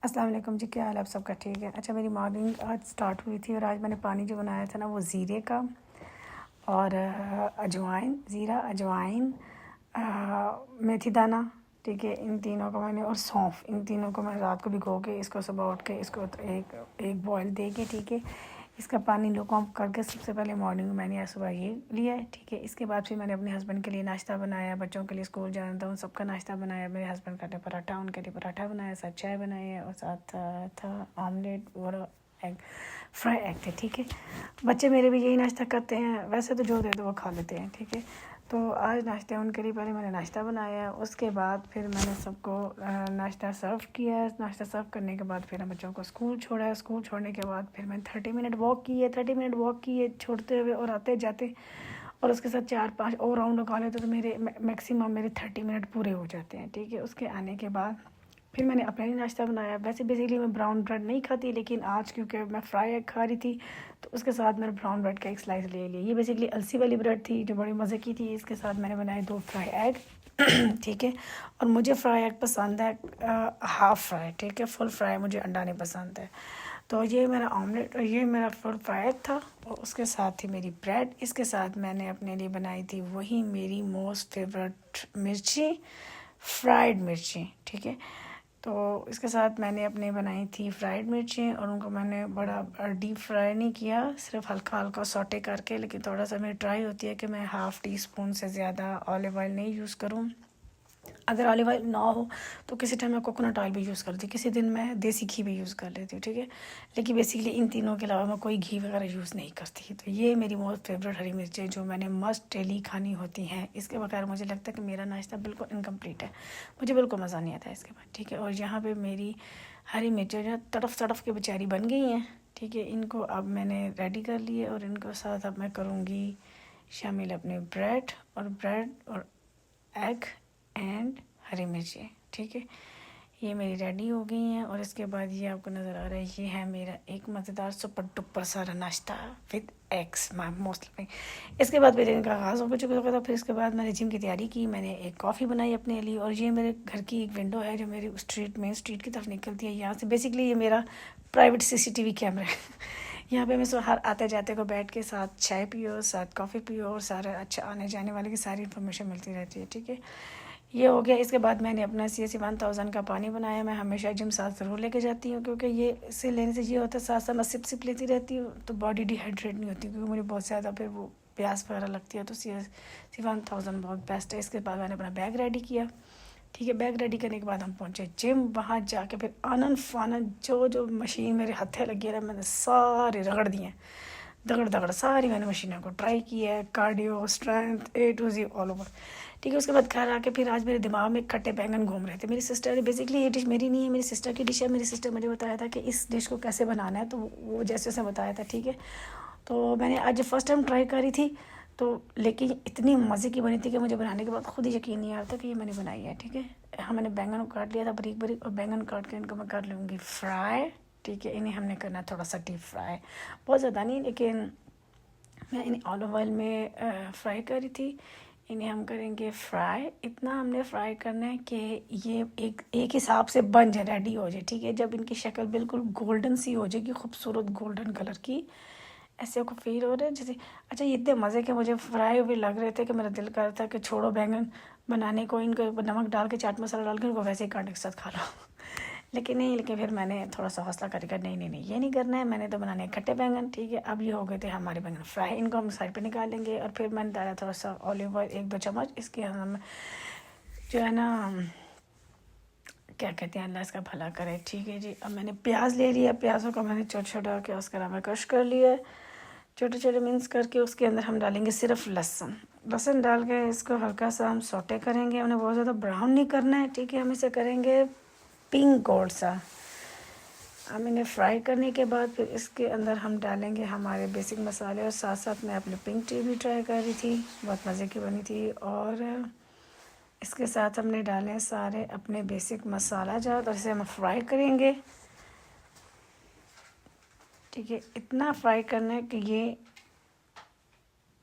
अस्सलाम वालेकुम जी, क्या हाल है आप सबका? ठीक है। अच्छा, मेरी मॉर्निंग आज स्टार्ट हुई थी और आज मैंने पानी जो बनाया था ना वो ज़ीरे का और अजवाइन, ज़ीरा, अजवाइन, मेथी दाना, ठीक है, इन तीनों को मैंने और सौंफ, इन तीनों को मैं रात को भिगो के इसको सुबह उठ के इसको एक एक बॉयल दे के, ठीक है, इसका पानी लुकअप करके सबसे पहले मॉर्निंग में मैंने आज सुबह ये लिया है, ठीक है। इसके बाद फिर मैंने अपने हस्बैंड के लिए नाश्ता बनाया, बच्चों के लिए स्कूल जाना था उन सबका नाश्ता बनाया, मेरे हस्बैंड का पराठा, उनके लिए पराठा बनाया, साथ चाय बनाई है और साथ था ऑमलेट और एग, फ्राई एग थे, ठीक है। बच्चे मेरे भी यही नाश्ता करते हैं, वैसे तो जो दे दो वो खा लेते हैं, ठीक है। तो आज नाश्ते उनके लिए पहले मैंने नाश्ता बनाया, उसके बाद फिर मैंने सबको नाश्ता सर्व किया। नाश्ता सर्व करने के बाद फिर हम बच्चों को स्कूल छोड़ा। स्कूल छोड़ने के बाद फिर मैंने 30 मिनट वॉक की है, 30 मिनट वॉक की है छोड़ते हुए और आते जाते, और उसके साथ 4-5 और राउंड लगा लेते तो मेरे मैक्सिमम मेरे 30 मिनट पूरे हो जाते हैं, ठीक है। उसके आने के बाद फिर मैंने अपना ही नाश्ता बनाया। वैसे बेसिकली मैं ब्राउन ब्रेड नहीं खाती, लेकिन आज क्योंकि मैं फ्राई एग खा रही थी तो उसके साथ मैंने ब्राउन ब्रेड का एक स्लाइस ले लिया। ये बेसिकली अलसी वाली ब्रेड थी जो बड़ी मज़े की थी। इसके साथ मैंने बनाए 2 फ्राई एग ठीक है। और मुझे फ्राई एग पसंद है हाफ़ फ्राई, ठीक है, फुल फ्राई मुझे अंडा नहीं पसंद है। तो ये मेरा ऑमलेट और ये मेरा फुल फ्राई एग था और उसके साथ थी मेरी ब्रेड। इसके साथ मैंने अपने लिए बनाई थी वही मेरी मोस्ट फेवरेट मिर्ची, फ्राइड मिर्ची, ठीक है। तो इसके साथ मैंने अपने बनाई थी फ्राइड मिर्ची और उनको मैंने बड़ा डीप फ्राई नहीं किया, सिर्फ हल्का हल्का सौटे करके। लेकिन थोड़ा सा मेरी ट्राई होती है कि मैं हाफ़ टी स्पून से ज़्यादा ऑलिव ऑयल नहीं यूज़ करूँ। अगर ऑलिव ऑयल ना हो तो किसी टाइम मैं कोकोनट ऑयल भी यूज़ करती हूँ, किसी दिन मैं देसी घी भी यूज़ कर लेती हूँ, ठीक है। लेकिन बेसिकली इन तीनों के अलावा मैं कोई घी वगैरह यूज़ नहीं करती। तो ये मेरी मोस्ट फेवरेट हरी मिर्चें जो मैंने मस्ट डेली खानी होती हैं। इसके बगैर मुझे लगता है कि मेरा नाश्ता बिल्कुल इनकम्प्लीट है, मुझे बिल्कुल मज़ा नहीं आता इसके बाद, ठीक है। और यहाँ पर मेरी हरी मिर्चें जो तड़फ तड़फ के बेचारी बन गई हैं, ठीक है। इनको अब मैंने रेडी कर लिए और इनको साथ अब मैं करूँगी शामिल अपने ब्रेड और एग एंड हरी मिर्ची, ठीक है। ये मेरी रेडी हो गई हैं और इसके बाद ये आपको नज़र आ रहा है, ये है मेरा एक मज़ेदार सुपर डुपर सारा नाश्ता विद एग्स माई मोस्टली। इसके बाद मेरे दिन का आगाज़ हो चुका था। फिर इसके बाद मैंने जिम की तैयारी की, मैंने एक कॉफ़ी बनाई अपने लिए और ये मेरे घर की एक विंडो है जो मेरी मेन स्ट्रीट की तरफ निकलती है। यहाँ से बेसिकली ये मेरा प्राइवेट CCTV कैमरा है यहाँ पे मैं हर आते जाते को बैठ के साथ चाय पियो, साथ कॉफ़ी पियो और सारे अच्छा आने जाने वाले की सारी इन्फॉर्मेशन मिलती रहती है, ठीक है। ये हो गया। इसके बाद मैंने अपना CSC 1000 का पानी बनाया। मैं हमेशा जिम साथ ज़रूर लेके जाती हूँ क्योंकि ये इसे लेने से ये होता है साथ साथ मैं सिप लेती रहती हूँ तो बॉडी डिहाइड्रेट नहीं होती, क्योंकि मुझे बहुत ज़्यादा फिर वो प्यास वगैरह लगती है। तो CSC 1000 बहुत बेस्ट है। इसके बाद मैंने अपना बैग रेडी किया, ठीक है। बैग रेडी करने के बाद हम पहुँचे जिम। वहाँ जाके फिर आनंद फानंद जो जो मशीन मेरे हथे लगी है मैंने सारे रगड़ दिए, दगड़ दगड़ सारी मैंने मशीनों को ट्राई किया है, cardio, strength, A to Z all over, ठीक है। उसके बाद घर आके फिर आज मेरे दिमाग में खट्टे बैंगन घूम रहे थे। मेरी सिस्टर, बेसिकली ये डिश मेरी नहीं है, मेरी सिस्टर की डिश है। मेरी सिस्टर मुझे बताया था कि इस डिश को कैसे बनाना है, तो वो जैसे जैसे बताया था, ठीक है। तो मैंने आज फर्स्ट टाइम ट्राई करी थी, तो लेकिन इतनी मज़े की बनी थी कि मुझे बनाने के बाद खुद ही यकीन नहीं आ रहा था कि ये मैंने बनाई है, ठीक है। हाँ, मैंने बैंगन को काट लिया था बारीक बारीक और बैंगन काट के इनको मैं कर लूँगी फ्राई, ठीक है। इन्हें हमने करना थोड़ा सा डीप फ्राई, बहुत ज़्यादा नहीं, लेकिन मैं इन्हें ऑलिव ऑयल में फ्राई करी थी। इन्हें हम करेंगे फ्राई। इतना हमने फ्राई करना है कि ये एक हिसाब से बन जाए, रेडी हो जाए, ठीक है। जब इनकी शक्ल बिल्कुल गोल्डन सी हो जाएगी, खूबसूरत गोल्डन कलर की, ऐसे आपको फील हो रहा है जैसे। अच्छा, ये इतने मज़े के मुझे फ्राई हुए लग रहे थे कि मेरा दिल कर रहा था कि छोड़ो बैंगन बनाने को, इनको नमक डाल के चाट मसाला डाल के इनको वैसे ही कांटे के साथ खा लो लेकिन नहीं, लेकिन फिर मैंने थोड़ा सा हौसला करके नहीं नहीं नहीं ये नहीं करना है, मैंने तो बनाने हैं खट्टे बैंगन, ठीक है। अब ये हो गए थे हमारे बैंगन फ्राई, इनको हम साइड पे निकाल लेंगे। और फिर मैंने डाला थोड़ा सा ऑलिव ऑयल 1-2 चम्मच, इसके हम जो है ना क्या कहते हैं, अल्लाह इसका भला करे, ठीक है जी। अब मैंने प्याज ले लिया, प्याज़ों को मैंने छोटा छोटा के उसका मैं क्रश कर लिया, छोटे छोटे मिन्स करके। उसके अंदर हम डालेंगे सिर्फ लहसुन डाल के इसको हल्का सा हम सौटे करेंगे। हमने बहुत ज़्यादा ब्राउन नहीं करना है, ठीक है। हम इसे करेंगे पिंक गोल्ड सा। हम इन्हें फ्राई करने के बाद फिर इसके अंदर हम डालेंगे हमारे बेसिक मसाले, और साथ साथ मैं अपनी पिंक टी भी ट्राई कर रही थी, बहुत मज़े की बनी थी। और इसके साथ हमने डाले सारे अपने बेसिक मसाला जात और इसे हम फ्राई करेंगे, ठीक है। इतना फ्राई करना है कि ये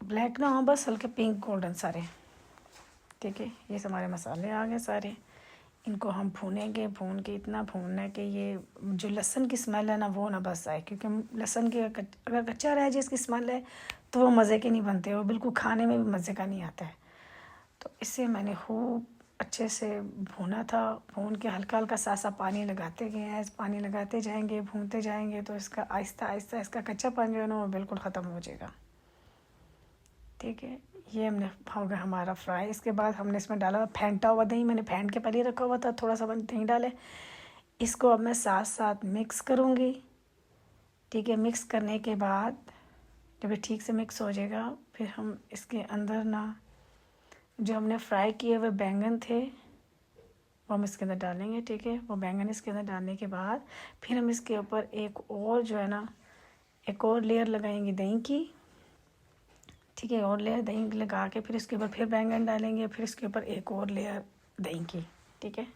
ब्लैक ना हो, बस हल्के पिंक गोल्डन सारे, ठीक है। ये हमारे मसाले आ गए सारे। इनको हम भूनेंगे, भून के इतना भूनना है कि ये जो लहसुन की स्मेल है ना वो ना बस आए, क्योंकि लहसुन की अगर कच्चा रह जाए इसकी स्मेल है तो वो मज़े के नहीं बनते, वो बिल्कुल खाने में भी मज़े का नहीं आता है। तो इससे मैंने खूब अच्छे से भूना था। भून के हल्का हल्का सा सा पानी लगाते गए हैं, पानी लगाते जाएंगे, भूनते जाएंगे तो इसका आहिस्ता आहिस्ता इसका कच्चापन जो है ना वो बिल्कुल ख़त्म हो जाएगा। ठीक है, ये हमने हो गया हमारा फ्राई। इसके बाद हमने इसमें डाला फेंटा हुआ दही, मैंने फेंट के पहले रखा हुआ था, थोड़ा सा मैंने दही डाले। इसको अब मैं साथ साथ मिक्स करूँगी। ठीक है, मिक्स करने के बाद जब ये ठीक से मिक्स हो जाएगा फिर हम इसके अंदर ना जो हमने फ्राई किए हुए बैंगन थे वो हम इसके अंदर डालेंगे। ठीक है, वो बैंगन इसके अंदर डालने के बाद फिर हम इसके ऊपर एक और जो है ना एक और लेयर लगाएंगे दही की। ठीक है, और लेयर दही लगा के फिर इसके ऊपर फिर बैंगन डालेंगे, फिर इसके ऊपर एक और लेयर दही की। ठीक है,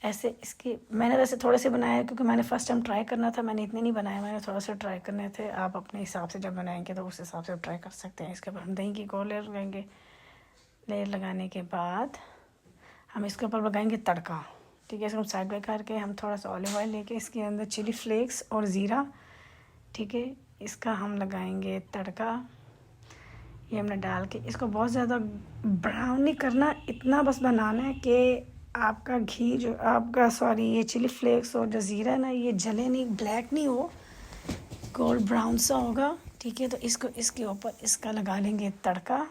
ऐसे इसकी मैंने वैसे थोड़े से बनाए क्योंकि मैंने फ़र्स्ट टाइम ट्राई करना था, मैंने इतने नहीं बनाए, मैंने थोड़ा सा ट्राई करने थे। आप अपने हिसाब से जब बनाएंगे तो उस हिसाब से ट्राई कर सकते हैं। इसके ऊपर हम दही की एक और लेयर लगाएंगे। लेयर लगाने के बाद हम इसके ऊपर लगाएंगे तड़का। ठीक है, इसको हम साइड बाई करके हम थोड़ा सा ऑलिव ऑयल लेके इसके अंदर चिली फ्लेक्स और ज़ीरा, ठीक है, इसका हम लगाएंगे तड़का। ये हमने डाल के इसको बहुत ज़्यादा ब्राउन नहीं करना, इतना बस बनाना है कि आपका घी जो आपका ये चिली फ्लेक्स और जो ज़ीरा है ना ये जले नहीं, ब्लैक नहीं हो, गोल्ड ब्राउन सा होगा। ठीक है, तो इसको इसके ऊपर इसका लगा लेंगे तड़का।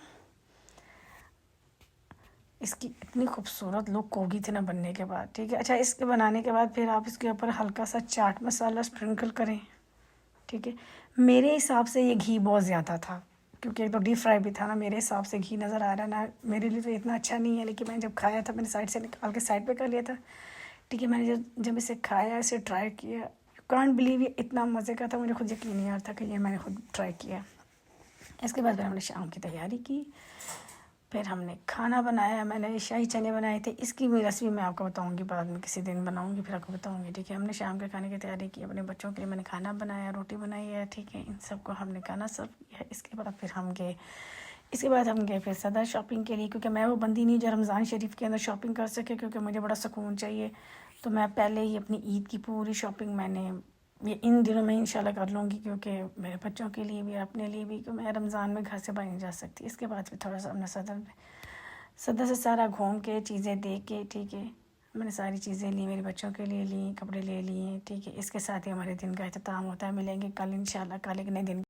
इसकी इतनी खूबसूरत लुक होगी थी ना बनने के बाद। ठीक है, अच्छा इसके बनाने के बाद फिर आप इसके ऊपर हल्का सा चाट मसाला स्प्रिंकल करें। ठीक है, मेरे हिसाब से ये घी बहुत ज़्यादा था क्योंकि एक तो डीप फ्राई भी था ना, मेरे हिसाब से घी नज़र आ रहा ना, मेरे लिए तो इतना अच्छा नहीं है, लेकिन मैंने जब खाया था मैंने साइड से निकाल के साइड पे कर लिया था। ठीक है, मैंने जब इसे खाया, इसे ट्राई किया, यू कांट बिलीव ये इतना मज़े का था, मुझे खुद यकीन नहीं आ रहा था कि ये मैंने खुद ट्राई किया। इसके बाद फिर हमने शाम की तैयारी की, फिर हमने खाना बनाया। मैंने शाही चने बनाए थे, इसकी भी रेसिपी मैं आपको बताऊंगी बाद में, किसी दिन बनाऊंगी फिर आपको बताऊंगी। ठीक है, हमने शाम के खाने की तैयारी की, अपने बच्चों के लिए मैंने खाना बनाया, रोटी बनाई है। ठीक है, इन सबको हमने खाना सर्व किया। इसके बाद फिर हम गए फिर सदर शॉपिंग के लिए, क्योंकि मैं वो बंदी नहीं जो रमज़ान शरीफ के अंदर शॉपिंग कर सके, क्योंकि मुझे बड़ा सुकून चाहिए। तो मैं पहले ही अपनी ईद की पूरी शॉपिंग मैंने ये इन दिनों में इंशाल्लाह कर लूँगी, क्योंकि मेरे बच्चों के लिए भी अपने लिए भी, क्योंकि मैं रमज़ान में घर से बाहर नहीं जा सकती। इसके बाद फिर थोड़ा सा हमने सदर से सारा घूम के चीज़ें देख के, ठीक है, मैंने सारी चीज़ें ली, मेरे बच्चों के लिए ली, कपड़े ले लिए। ठीक है, इसके साथ ही हमारे दिन का अख्ताम होता है। मिलेंगे कल इंशाल्लाह, कल एक नए दिन।